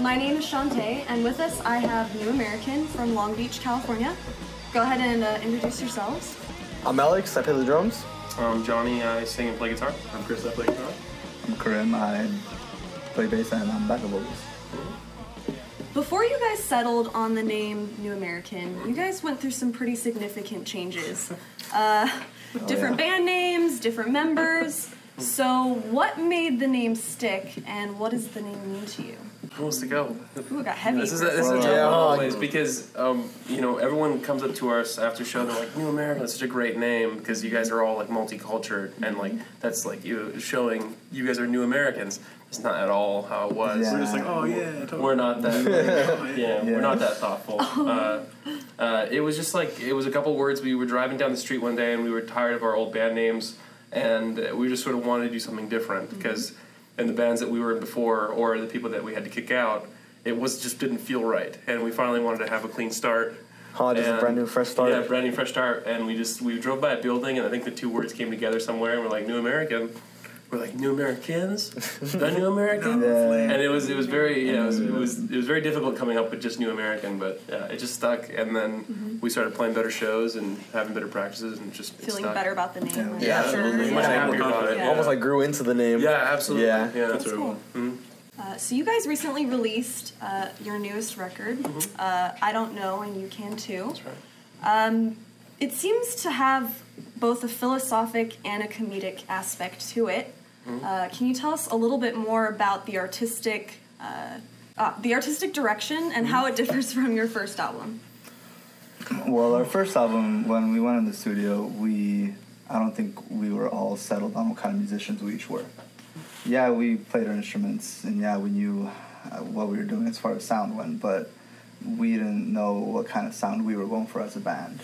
my name is Shantae, and with us I have New American from Long Beach, California. Go ahead and introduce yourselves. I'm Alex, I play the drums. I'm Johnny, I sing and play guitar. I'm Chris, I play guitar. I'm Karim, I play bass and I'm backup vocals. Before you guys settled on the name New American, you guys went through some pretty significant changes. Different band names, different members. So what made the name stick, and what does the name mean to you? Who wants to go? Ooh, it got heavy. This is a tough one always because, you know, everyone comes up to us after show, they're like, New American, that's such a great name because you guys are all like multicultural and like that's like you showing you guys are New Americans. It's not at all how it was. Yeah. We're just like, oh yeah, totally. We're not that we're not that thoughtful. It was just like it was a couple words. We were driving down the street one day and we were tired of our old band names and we just sort of wanted to do something different because in the bands that we were in before or the people that we had to kick out, it was just didn't feel right. And we finally wanted to have a clean start. Just a brand new fresh start. Yeah, brand new fresh start. And we drove by a building and I think the two words came together somewhere and we're like, New American. We're like, New Americans? The New American? And it was very it was very difficult coming up with just New American, but it just stuck. And then we started playing better shows and having better practices and just feeling stuck. better about the name. Yeah, absolutely. Much happier about it. Yeah. Almost like grew into the name. Yeah, absolutely. Yeah, that's cool. So you guys recently released your newest record, I Don't Know and You Can Too. That's right. It seems to have both a philosophic and a comedic aspect to it. Can you tell us a little bit more about the artistic direction and how it differs from your first album? Well, our first album, when we went in the studio, I don't think we were all settled on what kind of musicians we each were. Yeah, we played our instruments, and yeah, we knew what we were doing as far as sound went, but we didn't know what kind of sound we were going for as a band.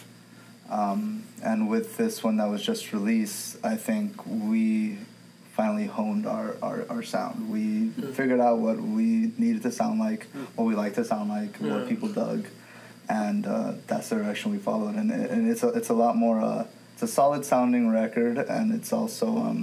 And with this one that was just released, I think we finally honed our sound. We figured out what we needed to sound like, what we liked to sound like, what people dug, and that's the direction we followed. And it's a lot more. It's a solid sounding record, and it's also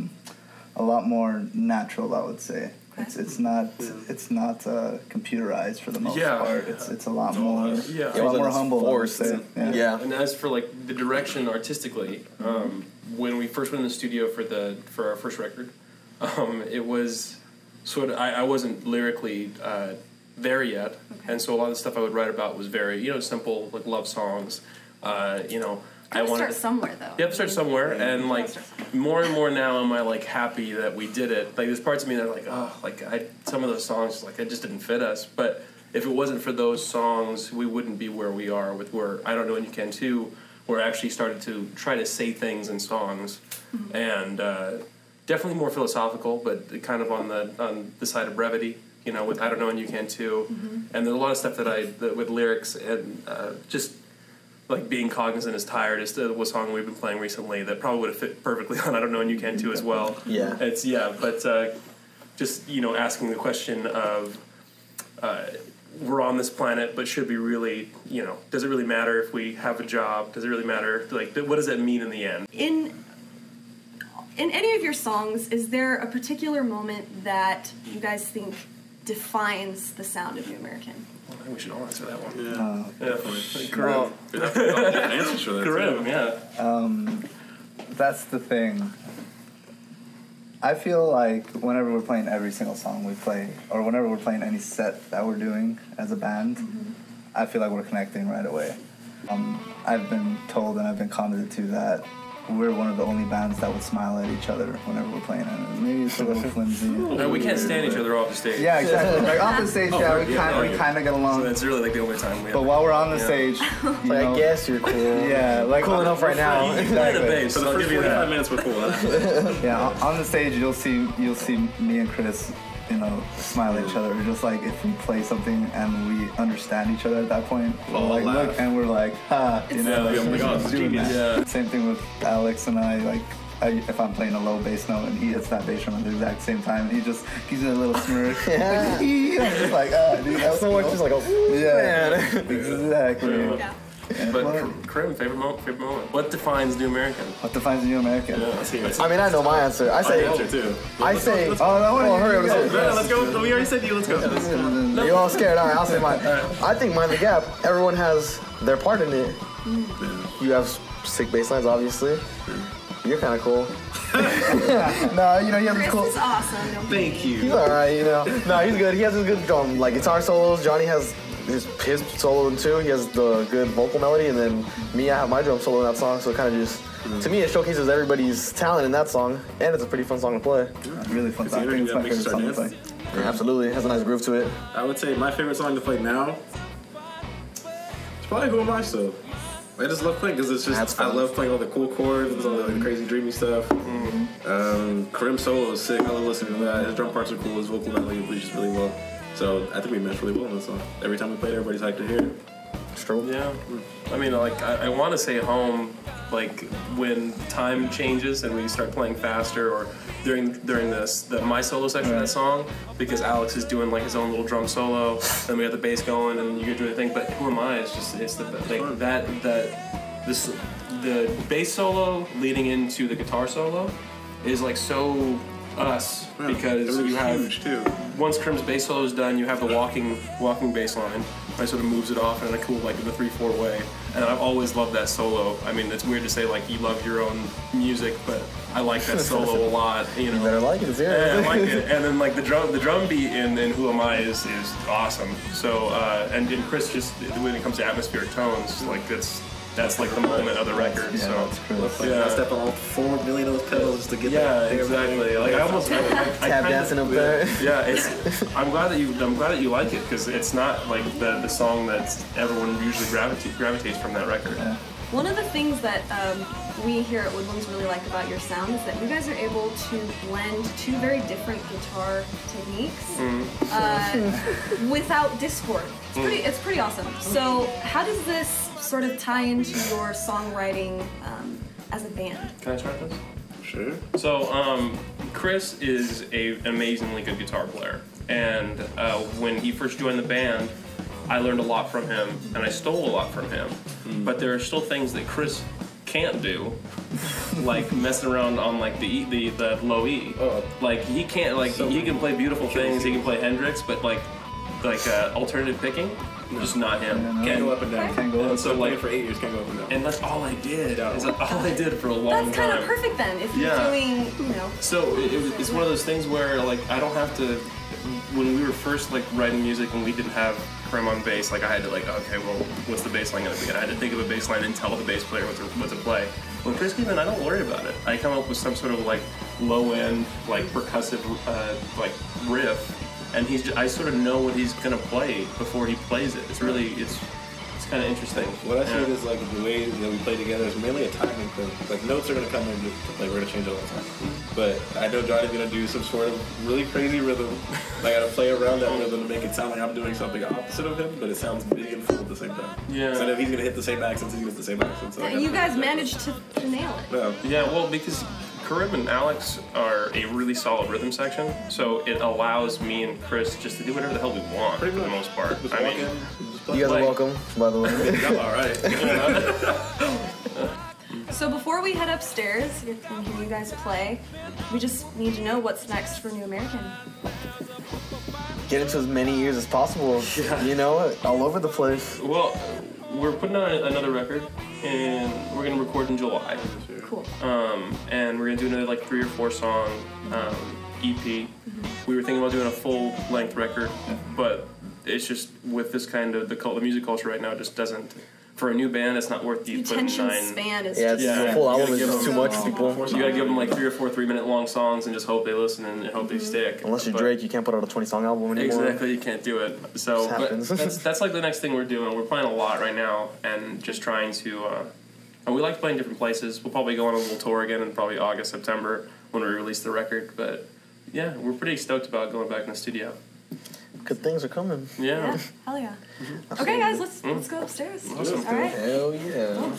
a lot more natural, I would say. It's not computerized for the most part. It's a lot more humble. Forced. Yeah. And as for like the direction artistically, when we first went in the studio for our first record, it was sort of I wasn't lyrically there yet, and so a lot of the stuff I would write about was very simple like love songs, I wanted to start somewhere, though. You have to start somewhere, and like more and more now, am I like happy that we did it? Like there's parts of me that are like, some of those songs like it just didn't fit us. But if it wasn't for those songs, we wouldn't be where we are with where I Don't Know and You Can Too. We're actually started to try to say things in songs, and definitely more philosophical, but kind of on the side of brevity. With I Don't Know and You Can Too, and there's a lot of stuff that with lyrics and just. Like being cognizant is tired is the song we've been playing recently that probably would have fit perfectly on I Don't Know and You Can Too as well. But just asking the question of we're on this planet, but should we really does it really matter if we have a job? Does it really matter? Like what does that mean in the end? In any of your songs, is there a particular moment that you guys think defines the sound of New American? I think we should all answer that one. Definitely. Karim. Answers for that. Karim, that's the thing. I feel like whenever we're playing every single song we play, or whenever we're playing any set that we're doing as a band, I feel like we're connecting right away. I've been told and I've been commented to that we're one of the only bands that would smile at each other whenever we're playing, and maybe it's a little flimsy. No, we can't stand each other off the stage. Yeah, exactly. Like off the stage, we kind of get along. So that's really like the only time we. But while we're on the stage, I guess you're cool. Yeah, like cool enough right now. Exactly. Bass, for the first 45 minutes, we're cool. Yeah, on the stage, you'll see me and Chris. Smile at each other. Just like if we play something and we understand each other at that point, we're like look and we're like, ha, oh my God, genius. Yeah. Same thing with Alex and I. Like, if I'm playing a low bass note and he hits that bass drum at the exact same time, he just gives me a little smirk. I'm just like, dude, that was so cool. Just like, man. Exactly. Yeah. But Krim, favorite moment. What defines New American? What defines a New American? I mean, I know my answer. I say. too. Hurry up. Let's go. We already said you. Let's go. You're all scared. All right, I'll say mine. I think Mind the Gap. Everyone has their part in it. You have sick bass lines, obviously. You're kind of cool. No, you know, he has Chris cool. is awesome. Thank you. He's all right, you know. No, he's good. He has his good like guitar solos. Johnny has his solo too. He has the good vocal melody, and then me, I have my drum solo in that song. So it kind of just, to me, it showcases everybody's talent in that song, and it's a pretty fun song to play. Really fun song. I think it's my favorite song to play. Yeah, absolutely, it has a nice groove to it. I would say my favorite song to play now. It's probably Who Am I Still. I just love playing because it's just, I love playing all the cool chords and all the crazy dreamy stuff. Karim's solo is sick. I love listening to that. His drum parts are cool. His vocal melody reaches really well. So I think we meshed really well in this song. Every time we played, everybody's hyped to hear it. It's true. Yeah. I mean, like, I want to say Home, like, when time changes and we start playing faster, or during the my solo section of that song, because Alex is doing like his own little drum solo, then we got the bass going, and you get doing the thing. But Who Am I? It's the like the bass solo leading into the guitar solo is like so us, because you have huge too. Once Krim's bass solo is done, you have the walking bass line. I sort of moves it off in a cool, like, in the 3/4 way. And I've always loved that solo. I mean, it's weird to say, like, you love your own music, but I like that solo a lot, you know. You better like it, it's here. Yeah, I like it. And then, like, the drum beat in Who Am I is awesome. So, and Chris, just when it comes to atmospheric tones, like, that's like the moment of the record. Yeah, so that's cool. I step on all 4 million of those pedals just to get yeah, exactly. Like I almost Tap dancing up there. Yeah, I'm glad that you like it, because it's not like the song that everyone usually gravitates from that record. Yeah. One of the things that we here at Woodlands really like about your sound is that you guys are able to blend two very different guitar techniques without discord. It's pretty awesome. So how does this sort of tie into your songwriting as a band? Can I start this? Sure. So, Chris is an amazingly good guitar player, and when he first joined the band, I learned a lot from him, and I stole a lot from him. But there are still things that Chris can't do, like messing around on like the low E. Like he can't, like he can play beautiful things, he can play Hendrix, but like alternative picking, just not him. Can't go up and down. Can't go up. And so like for 8 years, can't go up and down. And that's all I did. Is all I did for a long time. That's kind of perfect then, if you're doing, you know. So it's one of those things where like I don't have to. When we were first like writing music and we didn't have Krim on bass, like I had to like, okay, well, what's the bass line gonna be? And I had to think of a bass line and tell the bass player what to play. When Chris came in, I don't worry about it. I come up with some sort of like low end, like percussive, like riff, and I sort of know what he's gonna play before he plays it. It's really it's kind of interesting. What I see is like the way that we play together is mainly a timing thing. Like notes are gonna come in to play, we're gonna change all the time. But I know Johnny's gonna do some sort of really crazy rhythm. I gotta play around that rhythm to make it sound like I'm doing something opposite of him, but it sounds big and full at the same time. Yeah. So I know he's gonna hit the same accents, he hits the same accents. So And you guys managed to nail it. Yeah. Yeah, well, because Karim and Alex are a really solid rhythm section, so it allows me and Chris just to do whatever the hell we want for the most part. Just I walk mean, in, just play. You guys are Like- welcome, by the way. I'm alright. So before we head upstairs and hear you guys play, we just need to know what's next for New American. Get into as many ears as possible. You know, all over the place. well, we're putting out another record, and we're gonna record in July. Cool. And we're gonna do another like 3 or 4 song EP. We were thinking about doing a full length record, but it's just with this kind of the music culture right now, it just doesn't. For a new band, it's not worth you putting Attention 9. span is Yeah, just the full You album gotta is give just them- too much for people. You gotta give them like 3 or 4 3-minute long songs and just hope they listen and hope they stick. Unless you're But- Drake, you can't put out a 20-song album anymore. Exactly, you can't do it. So Just but happens. that's like the next thing we're doing. We're playing a lot right now and just trying to. And we like playing different places. We'll probably go on a little tour again in probably August, September when we release the record. But yeah, we're pretty stoked about going back in the studio. Good things are coming. Yeah. Yeah, hell yeah. Okay, guys, let's go upstairs. Awesome. All right. Hell yeah.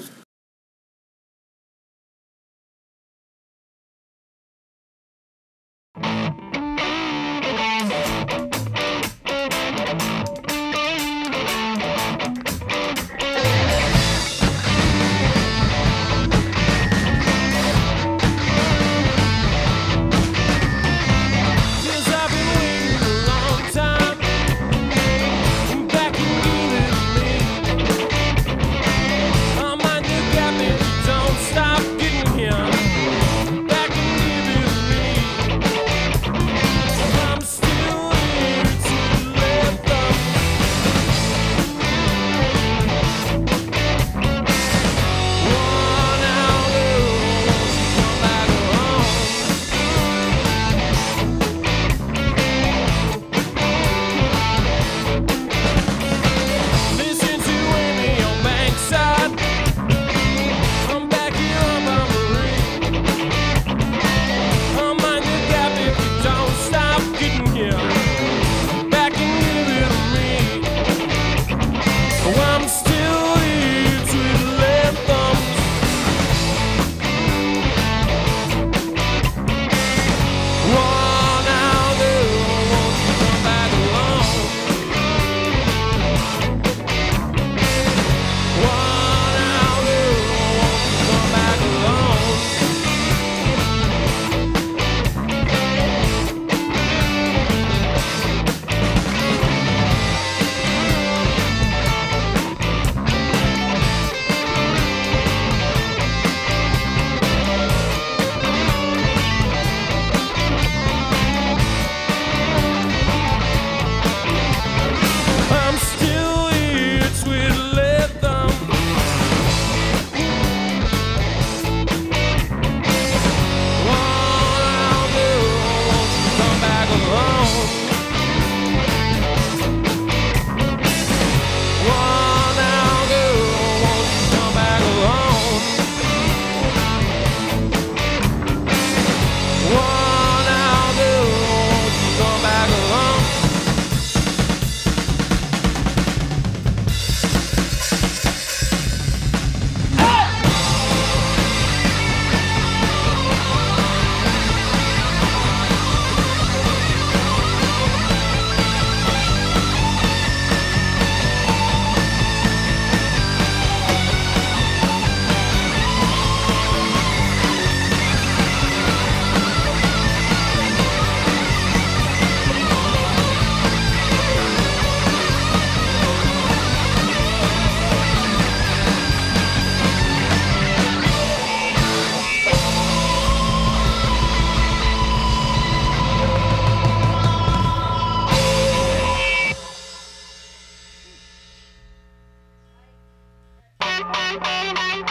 Bye.